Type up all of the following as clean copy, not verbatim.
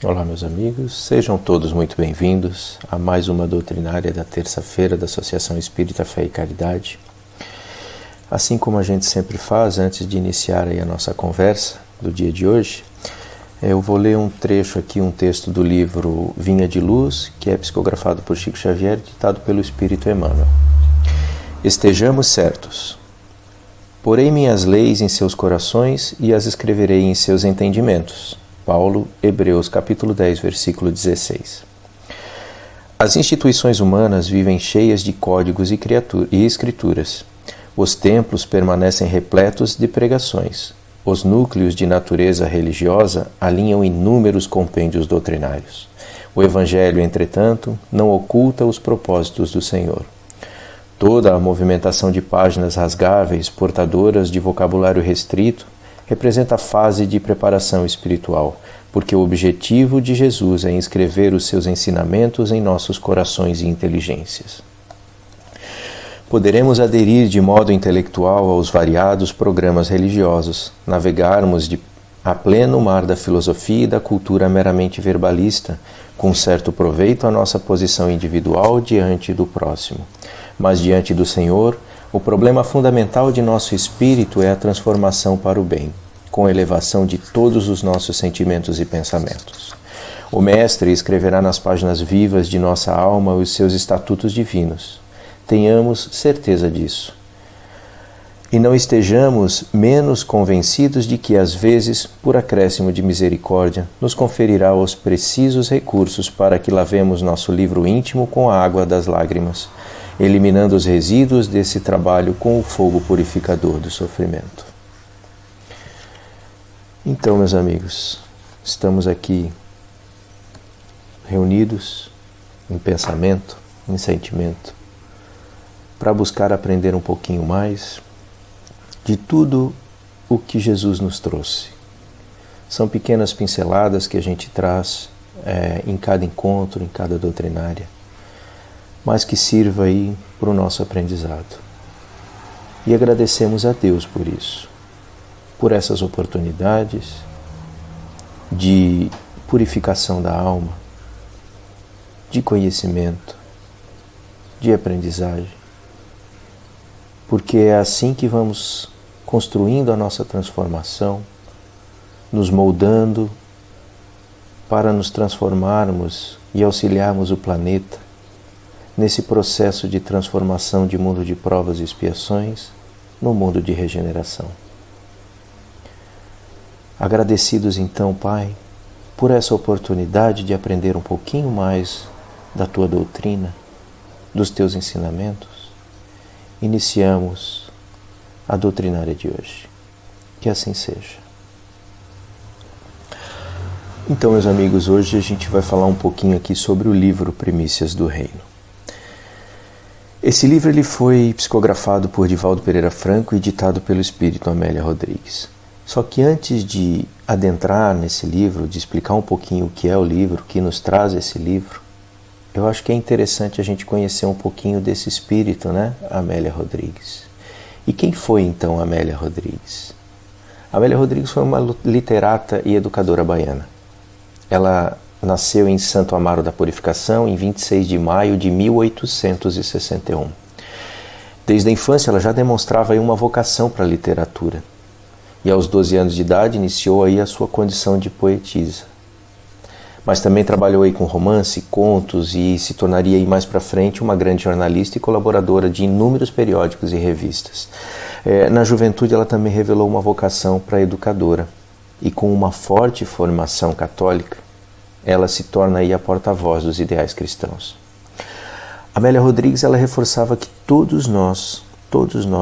Olá, meus amigos, sejam todos muito bem-vindos a mais uma doutrinária da terça-feira da Associação Espírita Fé e Caridade. Assim como a gente sempre faz, antes de iniciar aí a nossa conversa do dia de hoje, eu vou ler um trecho aqui, um texto do livro Vinha de Luz, que é psicografado por Chico Xavier, ditado pelo Espírito Emmanuel. Estejamos certos. Porei minhas leis em seus corações e as escreverei em seus entendimentos. Paulo, Hebreus capítulo 10, versículo 16. As instituições humanas vivem cheias de códigos e escrituras. Os templos permanecem repletos de pregações. Os núcleos de natureza religiosa alinham inúmeros compêndios doutrinários. O Evangelho, entretanto, não oculta os propósitos do Senhor. Toda a movimentação de páginas rasgáveis, portadoras de vocabulário restrito, representa a fase de preparação espiritual, porque o objetivo de Jesus é inscrever os seus ensinamentos em nossos corações e inteligências. Poderemos aderir de modo intelectual aos variados programas religiosos, navegarmos a pleno mar da filosofia e da cultura meramente verbalista, com certo proveito à nossa posição individual diante do próximo. Mas diante do Senhor, o problema fundamental de nosso espírito é a transformação para o bem, com a elevação de todos os nossos sentimentos e pensamentos. O Mestre escreverá nas páginas vivas de nossa alma os seus estatutos divinos. Tenhamos certeza disso. E não estejamos menos convencidos de que, às vezes, por acréscimo de misericórdia, nos conferirá os precisos recursos para que lavemos nosso livro íntimo com a água das lágrimas, eliminando os resíduos desse trabalho com o fogo purificador do sofrimento. Então, meus amigos, estamos aqui reunidos em pensamento, em sentimento, para buscar aprender um pouquinho mais de tudo o que Jesus nos trouxe. São pequenas pinceladas que a gente traz em cada encontro, em cada doutrinária, mas que sirva aí para o nosso aprendizado. E agradecemos a Deus por isso, por essas oportunidades de purificação da alma, de conhecimento, de aprendizagem, porque é assim que vamos construindo a nossa transformação, nos moldando para nos transformarmos e auxiliarmos o planeta nesse processo de transformação de mundo de provas e expiações no mundo de regeneração. Agradecidos então, Pai, por essa oportunidade de aprender um pouquinho mais da Tua doutrina, dos Teus ensinamentos, iniciamos a doutrinária de hoje. Que assim seja. Então, meus amigos, hoje a gente vai falar um pouquinho aqui sobre o livro Primícias do Reino. Esse livro ele foi psicografado por Divaldo Pereira Franco e ditado pelo Espírito Amélia Rodrigues. Só que antes de adentrar nesse livro, de explicar um pouquinho o que é o livro, o que nos traz esse livro, eu acho que é interessante a gente conhecer um pouquinho desse espírito, né, Amélia Rodrigues. E quem foi então Amélia Rodrigues? Amélia Rodrigues foi uma literata e educadora baiana. Ela nasceu em Santo Amaro da Purificação em 26 de maio de 1861. Desde a infância ela já demonstrava aí uma vocação para a literatura. E aos 12 anos de idade iniciou aí a sua condição de poetisa. Mas também trabalhou aí com romance, contos e se tornaria aí mais para frente uma grande jornalista e colaboradora de inúmeros periódicos e revistas. Na juventude ela também revelou uma vocação para educadora e com uma forte formação católica, ela se torna aí a porta-voz dos ideais cristãos. Amélia Rodrigues ela reforçava que todos nós,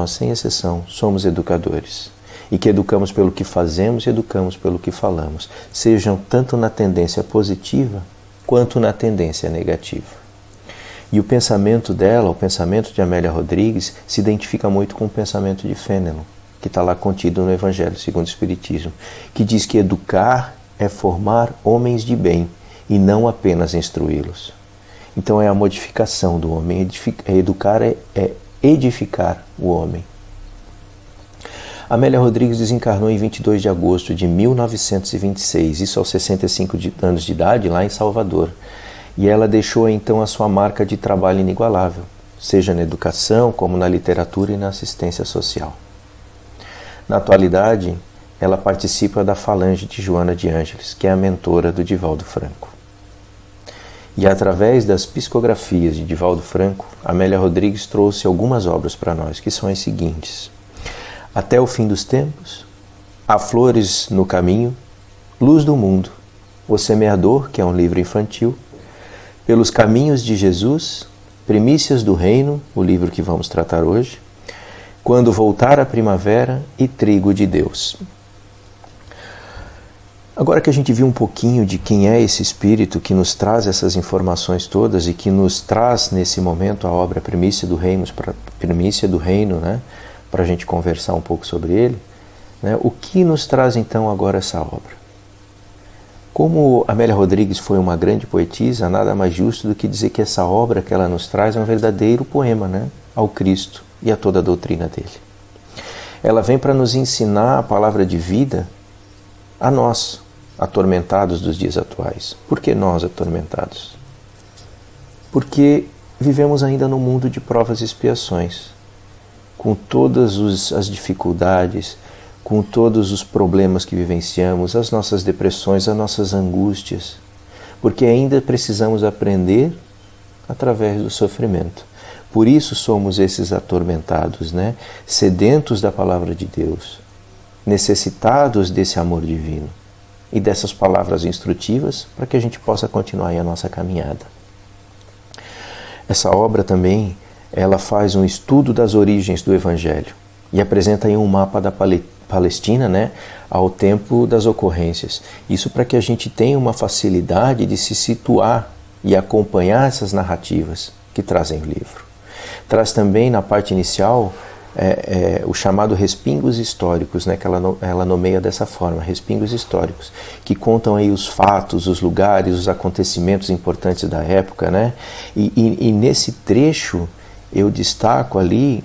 sem exceção, somos educadores. E que educamos pelo que fazemos e educamos pelo que falamos, sejam tanto na tendência positiva quanto na tendência negativa. E o pensamento dela, o pensamento de Amélia Rodrigues, se identifica muito com o pensamento de Fênelon, que está lá contido no Evangelho segundo o Espiritismo, que diz que educar é formar homens de bem e não apenas instruí-los. Então é a modificação do homem, educar é edificar o homem. Amélia Rodrigues desencarnou em 22 de agosto de 1926, isso aos 65 anos de idade, lá em Salvador. E ela deixou então a sua marca de trabalho inigualável, seja na educação, como na literatura e na assistência social. Na atualidade, ela participa da falange de Joana de Ângeles, que é a mentora do Divaldo Franco. E através das psicografias de Divaldo Franco, Amélia Rodrigues trouxe algumas obras para nós, que são as seguintes: Até o Fim dos Tempos, Há Flores no Caminho, Luz do Mundo, O Semeador, que é um livro infantil, Pelos Caminhos de Jesus, Primícias do Reino, o livro que vamos tratar hoje, Quando Voltar a Primavera e Trigo de Deus. Agora que a gente viu um pouquinho de quem é esse espírito que nos traz essas informações todas e que nos traz nesse momento a obra Primícia do Reino, né, para a gente conversar um pouco sobre ele, né, o que nos traz então agora essa obra? Como Amélia Rodrigues foi uma grande poetisa, nada mais justo do que dizer que essa obra que ela nos traz é um verdadeiro poema, né, ao Cristo e a toda a doutrina dele. Ela vem para nos ensinar a palavra de vida a nós, atormentados dos dias atuais. Por que nós atormentados? Porque vivemos ainda num mundo de provas e expiações, com todas as dificuldades, com todos os problemas que vivenciamos, as nossas depressões, as nossas angústias, porque ainda precisamos aprender através do sofrimento. Por isso somos esses atormentados, né? Sedentos da palavra de Deus, necessitados desse amor divino e dessas palavras instrutivas para que a gente possa continuar aí a nossa caminhada. Essa obra também, ela faz um estudo das origens do Evangelho e apresenta aí um mapa da Palestina, né, ao tempo das ocorrências. Isso para que a gente tenha uma facilidade de se situar e acompanhar essas narrativas que trazem o livro. Traz também na parte inicial o chamado respingos históricos, né, que ela nomeia dessa forma, respingos históricos, que contam aí os fatos, os lugares, os acontecimentos importantes da época, né? E nesse trecho eu destaco ali,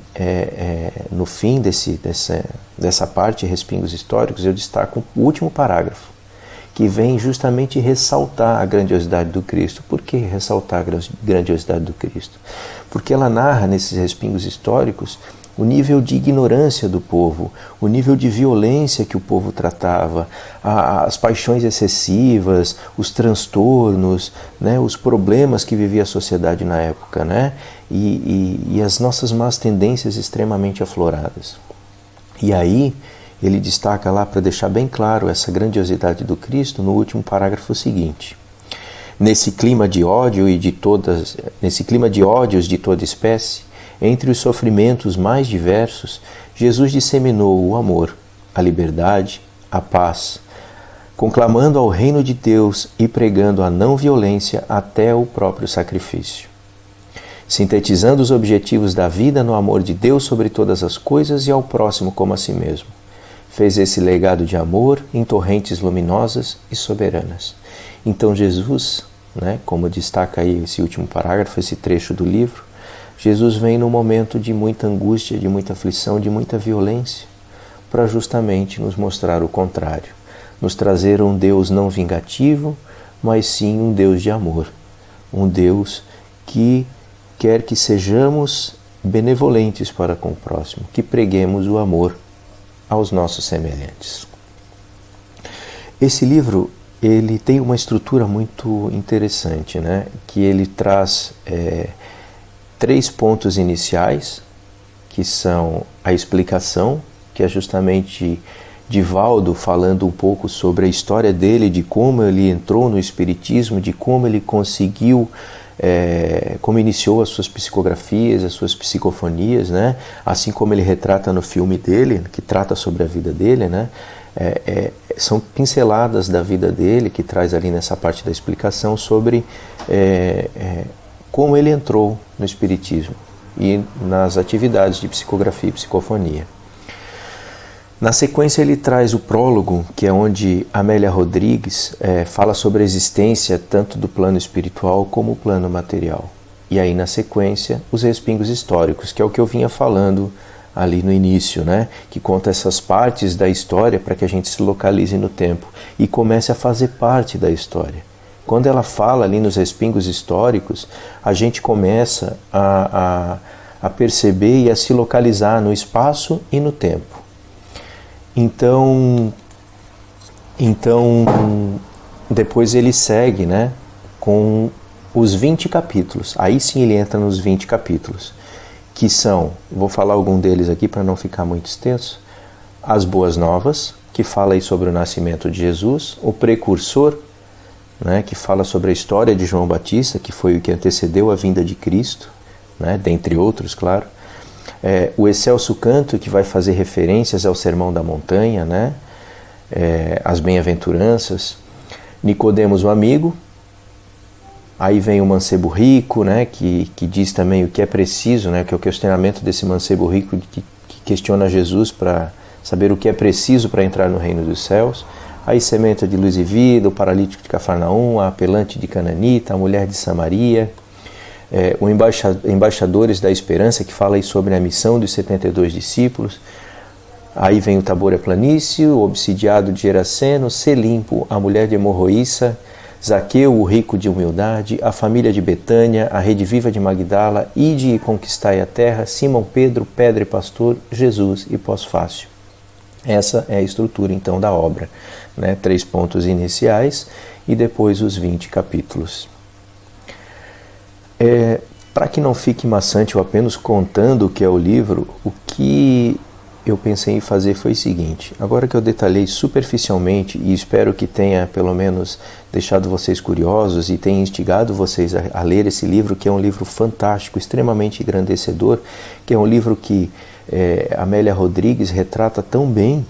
no fim dessa parte, respingos históricos, eu destaco o último parágrafo, que vem justamente ressaltar a grandiosidade do Cristo. Por que ressaltar a grandiosidade do Cristo? Porque ela narra nesses respingos históricos o nível de ignorância do povo, o nível de violência que o povo tratava, as paixões excessivas, os transtornos, né, os problemas que vivia a sociedade na época, né, e as nossas más tendências extremamente afloradas. E aí ele destaca lá, para deixar bem claro essa grandiosidade do Cristo, no último parágrafo seguinte: nesse clima de ódio nesse clima de ódios de toda espécie, entre os sofrimentos mais diversos, Jesus disseminou o amor, a liberdade, a paz, conclamando ao reino de Deus e pregando a não violência até o próprio sacrifício. Sintetizando os objetivos da vida no amor de Deus sobre todas as coisas e ao próximo como a si mesmo, fez esse legado de amor em torrentes luminosas e soberanas. Então Jesus, né, como destaca aí esse último parágrafo, esse trecho do livro, Jesus vem num momento de muita angústia, de muita aflição, de muita violência, para justamente nos mostrar o contrário, nos trazer um Deus não vingativo, mas sim um Deus de amor, um Deus que quer que sejamos benevolentes para com o próximo, que preguemos o amor aos nossos semelhantes. Esse livro, ele tem uma estrutura muito interessante, né? Que ele traz 3 pontos iniciais, que são a explicação, que é justamente Divaldo falando um pouco sobre a história dele, de como ele entrou no espiritismo, de como ele conseguiu, como iniciou as suas psicografias, as suas psicofonias, né? Assim como ele retrata no filme dele, que trata sobre a vida dele, né? São pinceladas da vida dele, que traz ali nessa parte da explicação sobre como ele entrou no espiritismo e nas atividades de psicografia e psicofonia. Na sequência ele traz o prólogo, que é onde Amélia Rodrigues fala sobre a existência tanto do plano espiritual como o plano material. E aí na sequência os respingos históricos, que é o que eu vinha falando ali no início, né? Que conta essas partes da história para que a gente se localize no tempo e comece a fazer parte da história. Quando ela fala ali nos respingos históricos, a gente começa a perceber e a se localizar no espaço e no tempo. Então depois ele segue, né, com os 20 capítulos. Aí sim ele entra nos 20 capítulos, que são, vou falar algum deles aqui para não ficar muito extenso, as Boas Novas, que fala aí sobre o nascimento de Jesus, o Precursor, né, que fala sobre a história de João Batista, que foi o que antecedeu a vinda de Cristo, né, dentre outros, claro. O Excelso Canto, que vai fazer referências ao Sermão da Montanha, né, as Bem-aventuranças. Nicodemos, o Amigo. Aí vem o Mancebo Rico, né, que diz também o que é preciso, né, que é o questionamento desse Mancebo Rico que questiona Jesus para saber o que é preciso para entrar no reino dos céus. Aí Semente de Luz e Vida, o Paralítico de Cafarnaum, a Apelante de Cananita, a Mulher de Samaria, o Embaixadores da Esperança, que fala aí sobre a missão dos 72 discípulos. Aí vem o Tabor e Planície, o Obsidiado de Geraseno, Selimpo, a Mulher de Hemorroíça, Zaqueu, o Rico de Humildade, a Família de Betânia, a Rede Viva de Magdala, Ide e Conquistai a Terra, Simão Pedro, Pedra e Pastor, Jesus e Pós-Fácil. Essa é a estrutura então da obra, né? 3 pontos iniciais e depois os 20 capítulos. Para que não fique maçante eu apenas contando o que é o livro, o que eu pensei em fazer foi o seguinte: agora que eu detalhei superficialmente e espero que tenha pelo menos deixado vocês curiosos e tenha instigado vocês a ler esse livro, que é um livro fantástico, extremamente engrandecedor, que é um livro que Amélia Rodrigues retrata tão bem,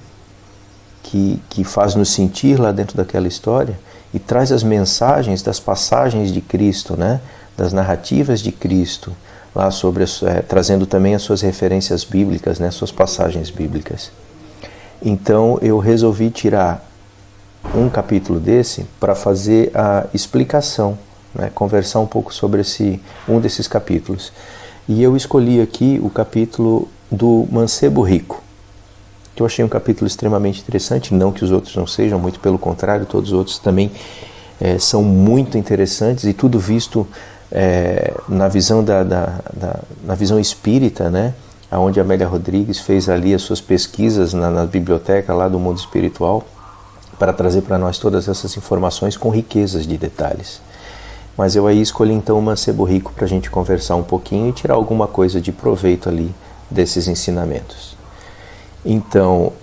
que faz nos sentir lá dentro daquela história e traz as mensagens das passagens de Cristo, né, das narrativas de Cristo, lá sobre trazendo também as suas referências bíblicas, né, suas passagens bíblicas. Então eu resolvi tirar um capítulo desse para fazer a explicação, né, conversar um pouco sobre um desses capítulos. E eu escolhi aqui o capítulo do Mancebo Rico, que eu achei um capítulo extremamente interessante, não que os outros não sejam, muito pelo contrário, todos os outros também são muito interessantes e tudo visto na visão na visão espírita, né? Onde a Amélia Rodrigues fez ali as suas pesquisas na biblioteca lá do mundo espiritual para trazer para nós todas essas informações com riquezas de detalhes. Mas eu aí escolhi então o Mancebo Rico para a gente conversar um pouquinho e tirar alguma coisa de proveito ali desses ensinamentos. Então,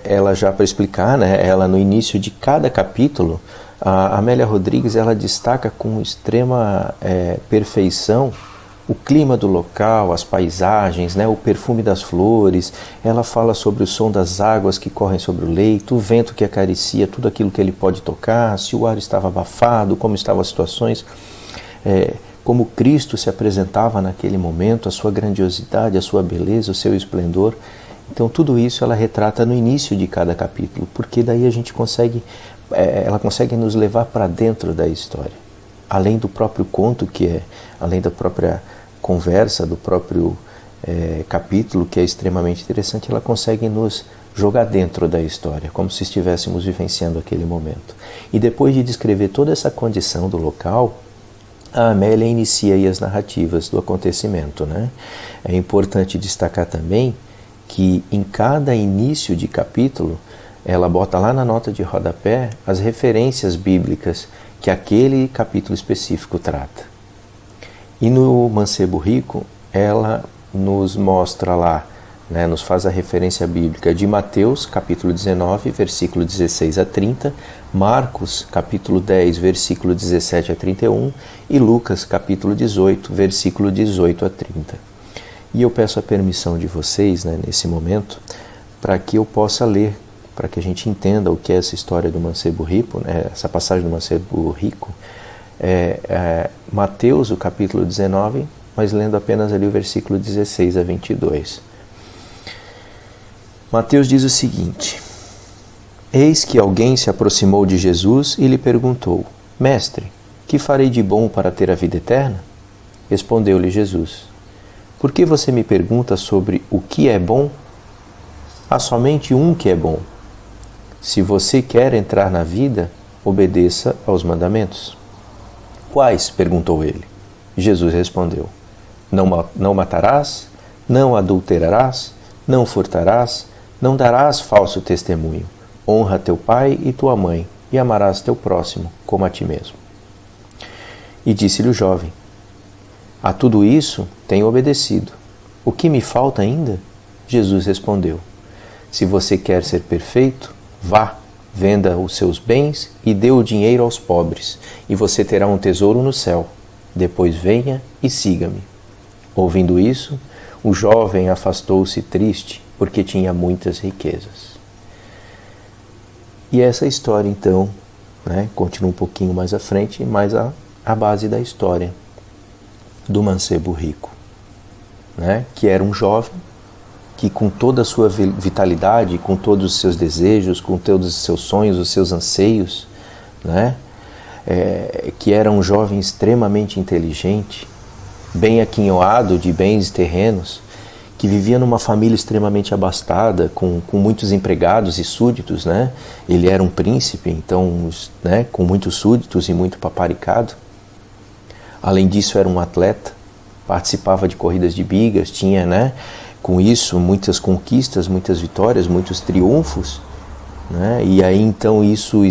ela já para explicar, né? Ela no início de cada capítulo, a Amélia Rodrigues ela destaca com extrema perfeição o clima do local, as paisagens, né, o perfume das flores. Ela fala sobre o som das águas que correm sobre o leito, o vento que acaricia tudo aquilo que ele pode tocar, se o ar estava abafado, como estavam as situações, como Cristo se apresentava naquele momento, a sua grandiosidade, a sua beleza, o seu esplendor. Então tudo isso ela retrata no início de cada capítulo, porque daí a gente consegue ela consegue nos levar para dentro da história, além do próprio conto além da própria conversa, do próprio capítulo, que é extremamente interessante. Ela consegue nos jogar dentro da história, como se estivéssemos vivenciando aquele momento. E depois de descrever toda essa condição do local, a Amélia inicia aí as narrativas do acontecimento, né? É importante destacar também que em cada início de capítulo ela bota lá na nota de rodapé as referências bíblicas que aquele capítulo específico trata. E no Mancebo Rico, ela nos mostra lá, né, nos faz a referência bíblica de Mateus, capítulo 19, versículo 16 a 30, Marcos, capítulo 10, versículo 17 a 31 e Lucas, capítulo 18, versículo 18 a 30. E eu peço a permissão de vocês, né, nesse momento, para que eu possa ler, para que a gente entenda o que é essa história do Mancebo Rico, né, essa passagem do Mancebo Rico, Mateus, o capítulo 19, mas lendo apenas ali o versículo 16 a 22. Mateus diz o seguinte: Eis que alguém se aproximou de Jesus e lhe perguntou: Mestre, que farei de bom para ter a vida eterna? Respondeu-lhe Jesus: Por que você me pergunta sobre o que é bom? Há somente um que é bom. Se você quer entrar na vida, obedeça aos mandamentos. Quais? Perguntou ele. Jesus respondeu: não matarás, não adulterarás, não furtarás, não darás falso testemunho. Honra teu pai e tua mãe, e amarás teu próximo como a ti mesmo. E disse-lhe o jovem: a tudo isso tenho obedecido. O que me falta ainda? Jesus respondeu: se você quer ser perfeito, vá, venda os seus bens e dê o dinheiro aos pobres, e você terá um tesouro no céu. Depois venha e siga-me. Ouvindo isso, o jovem afastou-se triste, porque tinha muitas riquezas. E essa história, então, continua um pouquinho mais à frente, mas a base da história do mancebo rico, que era um jovem que, com toda a sua vitalidade, com todos os seus desejos, com todos os seus sonhos, os seus anseios, que era um jovem extremamente inteligente, bem aquinhoado de bens terrenos, que vivia numa família extremamente abastada, com muitos empregados e súditos, Ele era um príncipe, então, com muitos súditos e muito paparicado. Além disso, era um atleta, participava de corridas de bigas, tinha, com isso, muitas conquistas, muitas vitórias, muitos triunfos, E aí, então, isso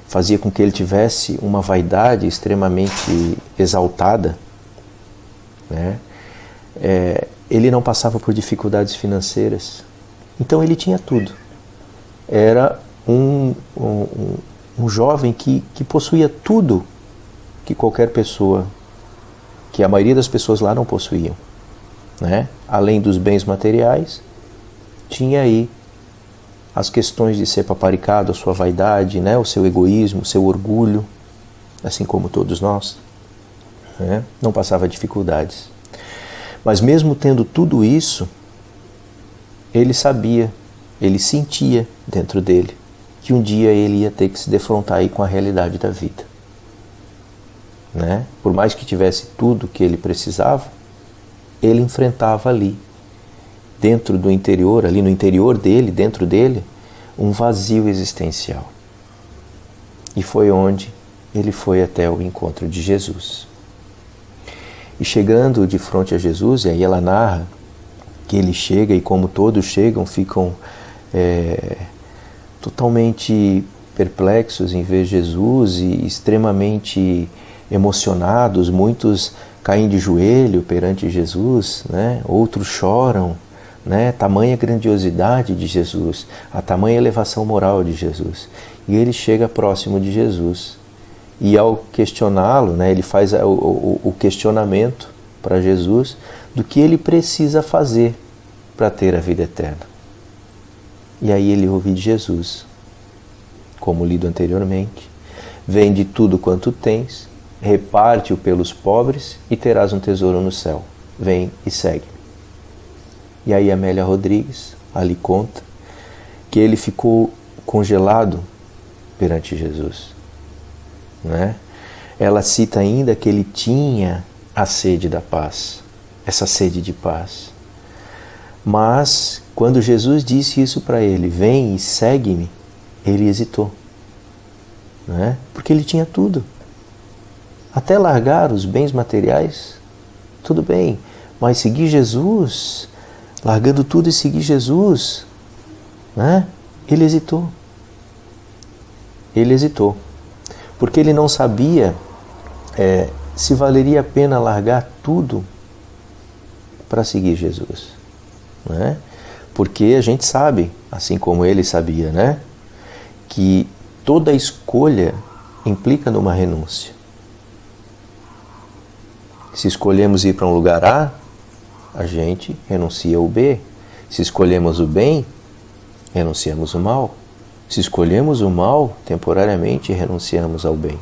fazia com que ele tivesse uma vaidade extremamente exaltada, Ele não passava por dificuldades financeiras, então ele tinha tudo. Era um jovem que possuía tudo que qualquer pessoa, que a maioria das pessoas lá não possuíam, Além dos bens materiais, tinha aí as questões de ser paparicado, a sua vaidade, o seu egoísmo, o seu orgulho, assim como todos nós, não passava dificuldades. Mas mesmo tendo tudo isso, ele sabia, ele sentia dentro dele que um dia ele ia ter que se defrontar aí com a realidade da vida. Por mais que tivesse tudo que ele precisava, ele enfrentava ali, dentro do interior, ali no interior dele, dentro dele, um vazio existencial. E foi onde ele foi até o encontro de Jesus. E chegando de frente a Jesus, e aí ela narra que ele chega, e como todos chegam, ficam totalmente perplexos em ver Jesus e extremamente emocionados, muitos caem de joelho perante Jesus, outros choram, tamanha grandiosidade de Jesus, a tamanha elevação moral de Jesus. E ele chega próximo de Jesus. E ao questioná-lo, ele faz o questionamento para Jesus do que ele precisa fazer para ter a vida eterna. E aí ele ouve de Jesus, como lido anteriormente: vende tudo quanto tens, reparte-o pelos pobres e terás um tesouro no céu. Vem e segue-me. E aí Amélia Rodrigues ali conta que ele ficou congelado perante Jesus. Ela cita ainda que ele tinha a sede da paz, essa sede de paz. Mas quando Jesus disse isso para ele: vem e segue-me, ele hesitou, porque ele tinha tudo. Até largar os bens materiais, tudo bem, mas seguir Jesus, largando tudo e seguir Jesus, ele hesitou. Ele hesitou, porque ele não sabia se valeria a pena largar tudo para seguir Jesus. Porque a gente sabe, assim como ele sabia, que toda escolha implica numa renúncia. Se escolhemos ir para um lugar A, a gente renuncia ao B. Se escolhemos o bem, renunciamos ao mal. Se escolhemos o mal, temporariamente renunciamos ao bem.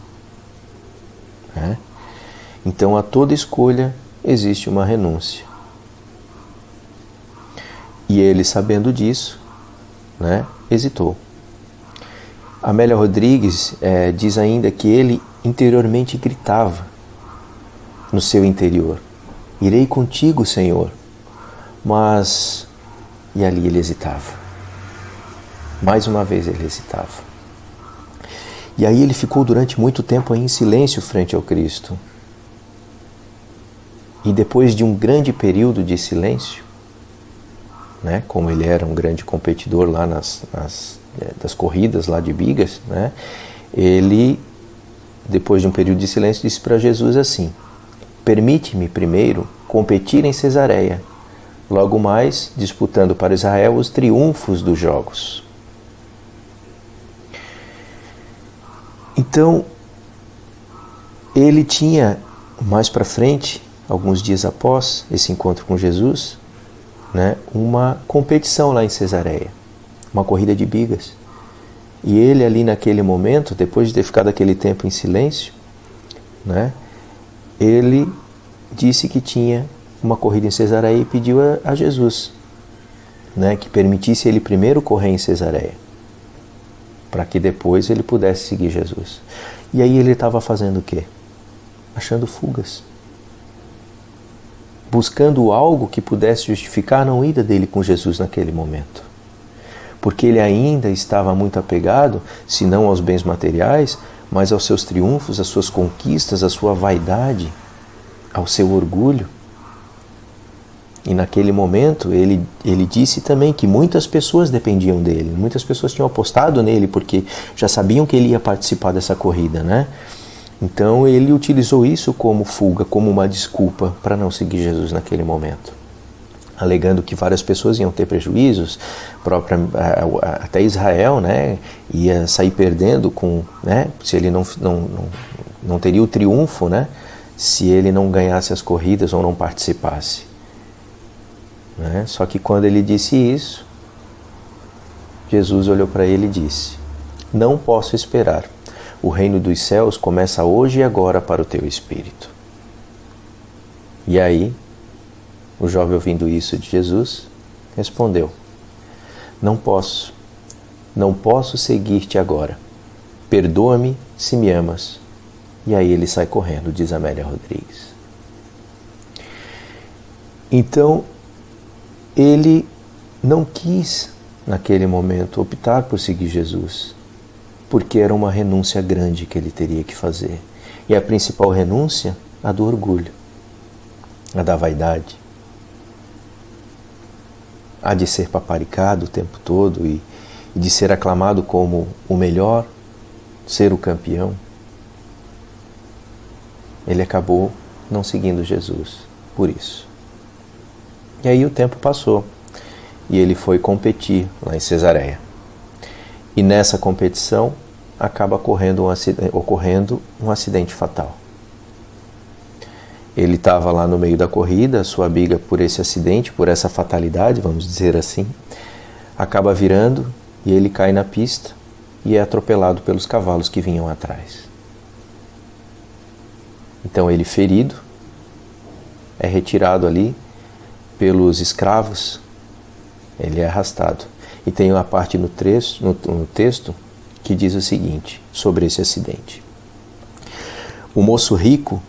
Então, a toda escolha existe uma renúncia. E ele, sabendo disso, hesitou. Amélia Rodrigues diz ainda que ele interiormente gritava no seu interior: Irei contigo, Senhor. Mas... E ali ele hesitava. Mais uma vez ele hesitava. E aí ele ficou durante muito tempo em silêncio frente ao Cristo. E depois de um grande período de silêncio, né, como ele era um grande competidor lá das corridas lá de bigas, né, ele, depois de um período de silêncio, disse para Jesus assim: permite-me primeiro competir em Cesareia, logo mais disputando para Israel os triunfos dos jogos. Então, ele tinha, mais para frente, alguns dias após esse encontro com Jesus, né, uma competição lá em Cesareia, uma corrida de bigas. E ele ali naquele momento, depois de ter ficado aquele tempo em silêncio, né, ele disse que tinha uma corrida em Cesareia e pediu a Jesus, né, que permitisse ele primeiro correr em Cesareia, para que depois ele pudesse seguir Jesus. E aí ele estava fazendo o quê? Achando fugas. Buscando algo que pudesse justificar a não ida dele com Jesus naquele momento. Porque ele ainda estava muito apegado, se não aos bens materiais, mas aos seus triunfos, às suas conquistas, à sua vaidade, ao seu orgulho. E naquele momento ele disse também que muitas pessoas dependiam dele, muitas pessoas tinham apostado nele porque já sabiam que ele ia participar dessa corrida, né? Então ele utilizou isso como fuga, como uma desculpa para não seguir Jesus naquele momento, alegando que várias pessoas iam ter prejuízos, até Israel, né, ia sair perdendo né, se ele não teria o triunfo, né, se ele não ganhasse as corridas ou não participasse. Né? Só que quando ele disse isso, Jesus olhou para ele e disse: não posso esperar. O reino dos céus começa hoje e agora para o teu espírito. E aí, o jovem, ouvindo isso de Jesus, respondeu: não posso seguir-te agora. Perdoa-me se me amas. E aí ele sai correndo, diz Amélia Rodrigues. Então, ele não quis, naquele momento, optar por seguir Jesus, porque era uma renúncia grande que ele teria que fazer. E a principal renúncia, a do orgulho, a da vaidade, a de ser paparicado o tempo todo e de ser aclamado como o melhor, ser o campeão. Ele acabou não seguindo Jesus por isso. E aí o tempo passou e ele foi competir lá em Cesareia. E nessa competição acaba ocorrendo um acidente fatal. Ele estava lá no meio da corrida, sua biga, por esse acidente, por essa fatalidade, vamos dizer assim, acaba virando e ele cai na pista e é atropelado pelos cavalos que vinham atrás. Então ele, ferido, é retirado ali pelos escravos, ele é arrastado. E tem uma parte no texto que diz o seguinte sobre esse acidente: o moço rico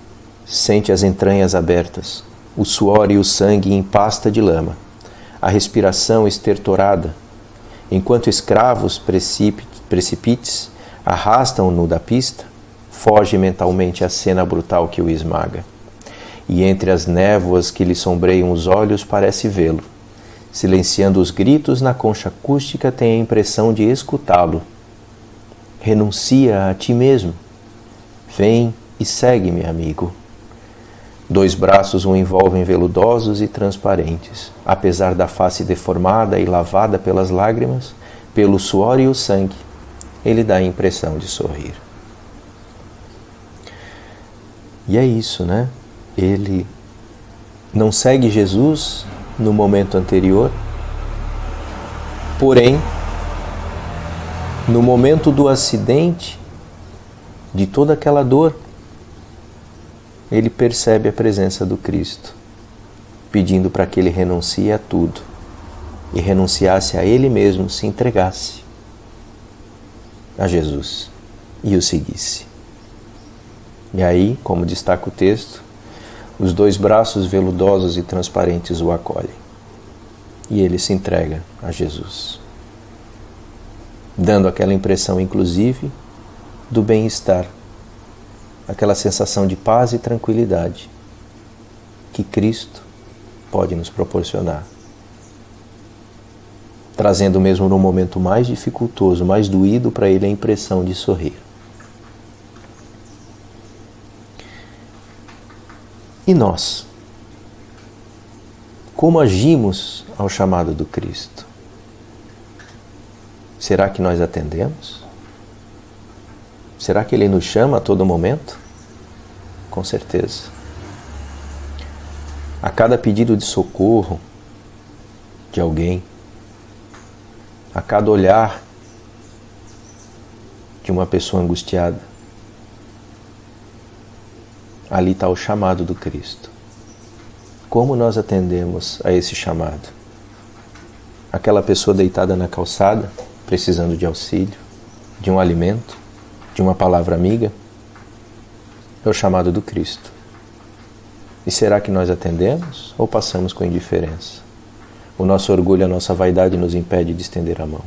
sente as entranhas abertas, o suor e o sangue em pasta de lama, a respiração estertorada, enquanto escravos precípites arrastam-no da pista, foge mentalmente a cena brutal que o esmaga. E entre as névoas que lhe sombreiam os olhos parece vê-lo. Silenciando os gritos na concha acústica, tem a impressão de escutá-lo. Renuncia a ti mesmo. Vem e segue-me, amigo. 2 braços o envolvem veludosos e transparentes. Apesar da face deformada e lavada pelas lágrimas, pelo suor e o sangue, ele dá a impressão de sorrir. E é isso, né? Ele não segue Jesus no momento anterior, porém, no momento do acidente, de toda aquela dor, ele percebe a presença do Cristo, pedindo para que ele renuncie a tudo e renunciasse a ele mesmo, se entregasse a Jesus e o seguisse. E aí, como destaca o texto, Os 2 braços veludosos e transparentes o acolhem. E ele se entrega a Jesus, dando aquela impressão, inclusive, do bem-estar, aquela sensação de paz e tranquilidade que Cristo pode nos proporcionar, trazendo mesmo no momento mais dificultoso, mais doído para ele a impressão de sorrir. E nós? Como agimos ao chamado do Cristo? Será que nós atendemos? Será que Ele nos chama a todo momento? Com certeza. A cada pedido de socorro de alguém, a cada olhar de uma pessoa angustiada, ali está o chamado do Cristo. Como nós atendemos a esse chamado? Aquela pessoa deitada na calçada, precisando de auxílio, de um alimento, de uma palavra amiga, é o chamado do Cristo. E será que nós atendemos ou passamos com indiferença? O nosso orgulho, a nossa vaidade nos impede de estender a mão.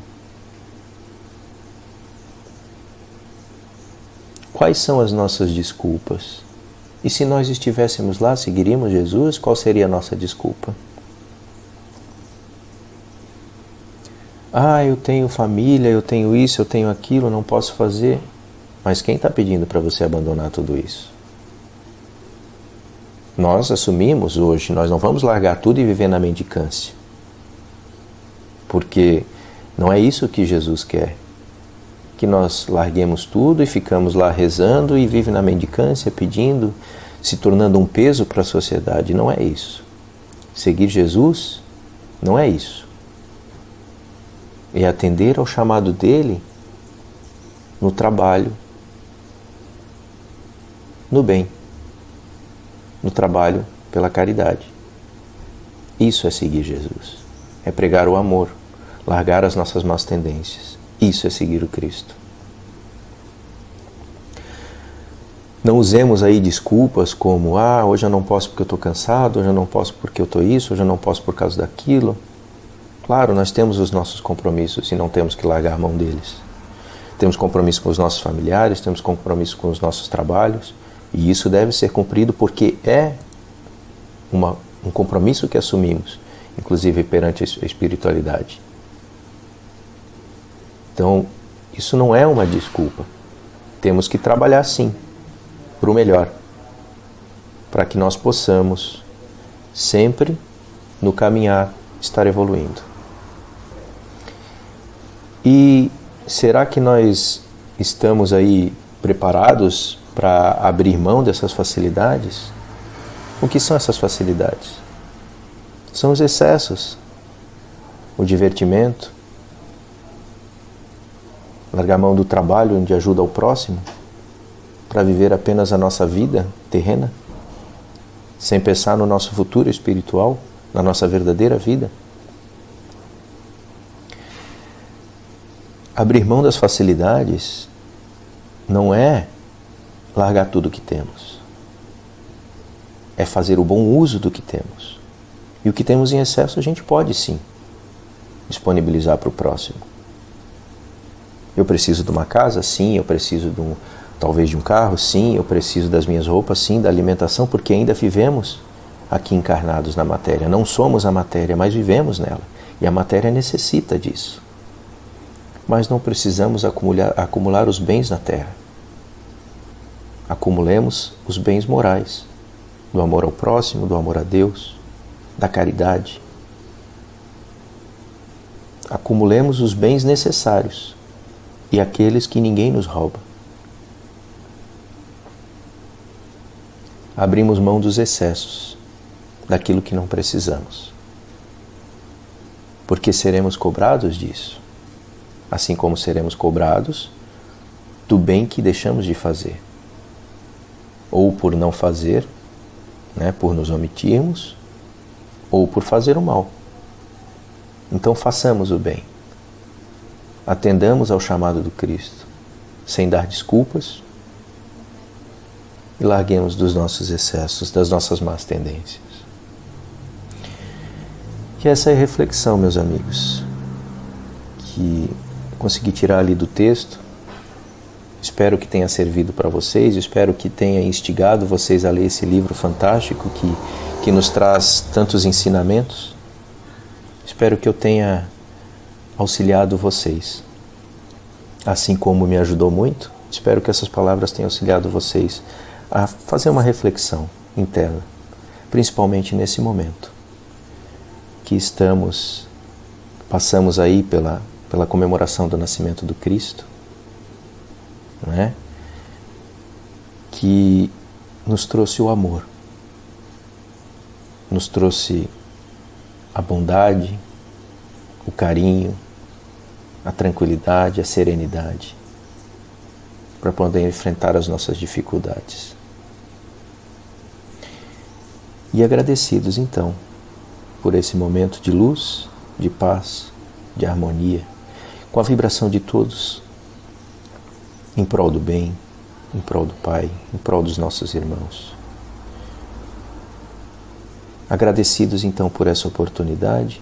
Quais são as nossas desculpas? E se nós estivéssemos lá, seguiríamos Jesus, qual seria a nossa desculpa? Eu tenho família, eu tenho isso, eu tenho aquilo, não posso fazer. Mas quem está pedindo para você abandonar tudo isso? Nós assumimos hoje, nós não vamos largar tudo e viver na mendicância. Porque não é isso que Jesus quer. Que nós larguemos tudo e ficamos lá rezando e vive na mendicância, pedindo, se tornando um peso para a sociedade. Não é isso. Seguir Jesus não é isso. É atender ao chamado dele no trabalho, no bem, no trabalho pela caridade. Isso é seguir Jesus. É pregar o amor, largar as nossas más tendências. Isso é seguir o Cristo. Não usemos aí desculpas como hoje eu não posso porque eu estou cansado, hoje eu não posso porque eu estou isso, hoje eu não posso por causa daquilo. Claro, nós temos os nossos compromissos e não temos que largar a mão deles. Temos compromisso com os nossos familiares, temos compromisso com os nossos trabalhos, e isso deve ser cumprido porque é um compromisso que assumimos, inclusive perante a espiritualidade. Então, isso não é uma desculpa. Temos que trabalhar sim, para o melhor, para que nós possamos sempre no caminhar estar evoluindo. E será que nós estamos aí preparados para abrir mão dessas facilidades? O que são essas facilidades? São os excessos, o divertimento, largar mão do trabalho onde ajuda ao próximo, para viver apenas a nossa vida terrena, sem pensar no nosso futuro espiritual, na nossa verdadeira vida. Abrir mão das facilidades não é largar tudo o que temos. É fazer o bom uso do que temos. E o que temos em excesso a gente pode sim disponibilizar para o próximo. Eu preciso de uma casa? Sim. Eu preciso talvez de um carro? Sim. Eu preciso das minhas roupas? Sim. Da alimentação? Porque ainda vivemos aqui encarnados na matéria. Não somos a matéria, mas vivemos nela. E a matéria necessita disso. Mas não precisamos acumular os bens na terra. Acumulemos os bens morais, do amor ao próximo, do amor a Deus, da caridade. Acumulemos os bens necessários e aqueles que ninguém nos rouba. Abrimos mão dos excessos, daquilo que não precisamos. Porque seremos cobrados disso. Assim como seremos cobrados do bem que deixamos de fazer. Ou por não fazer, por nos omitirmos, ou por fazer o mal. Então façamos o bem. Atendamos ao chamado do Cristo, sem dar desculpas, e larguemos dos nossos excessos, das nossas más tendências. Que essa é a reflexão, meus amigos, que consegui tirar ali do texto. Espero que tenha servido para vocês, espero que tenha instigado vocês a ler esse livro fantástico que nos traz tantos ensinamentos. Espero que eu tenha auxiliado vocês, assim como me ajudou muito. Espero que essas palavras tenham auxiliado vocês a fazer uma reflexão interna, principalmente nesse momento que passamos aí pela comemoração do nascimento do Cristo, não é? Que nos trouxe o amor, nos trouxe a bondade, o carinho, a tranquilidade, a serenidade, para poder enfrentar as nossas dificuldades. E agradecidos então por esse momento de luz, de paz, de harmonia, com a vibração de todos em prol do bem, em prol do Pai, em prol dos nossos irmãos. Agradecidos então por essa oportunidade,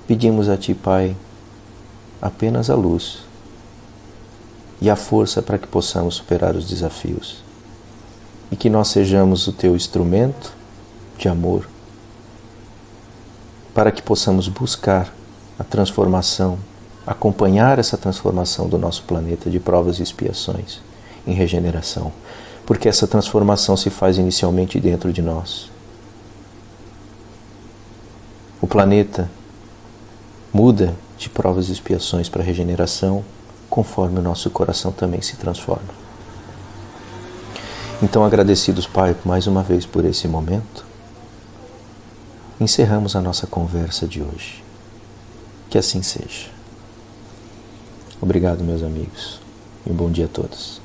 pedimos a Ti, Pai, apenas a luz e a força para que possamos superar os desafios e que nós sejamos o Teu instrumento de amor para que possamos buscar a transformação, acompanhar essa transformação do nosso planeta de provas e expiações em regeneração, porque essa transformação se faz inicialmente dentro de nós. O planeta muda de provas e expiações para regeneração conforme o nosso coração também se transforma. Então, agradecidos, Pai, mais uma vez por esse momento, encerramos a nossa conversa de hoje. Que assim seja. Obrigado, meus amigos, e um bom dia a todos.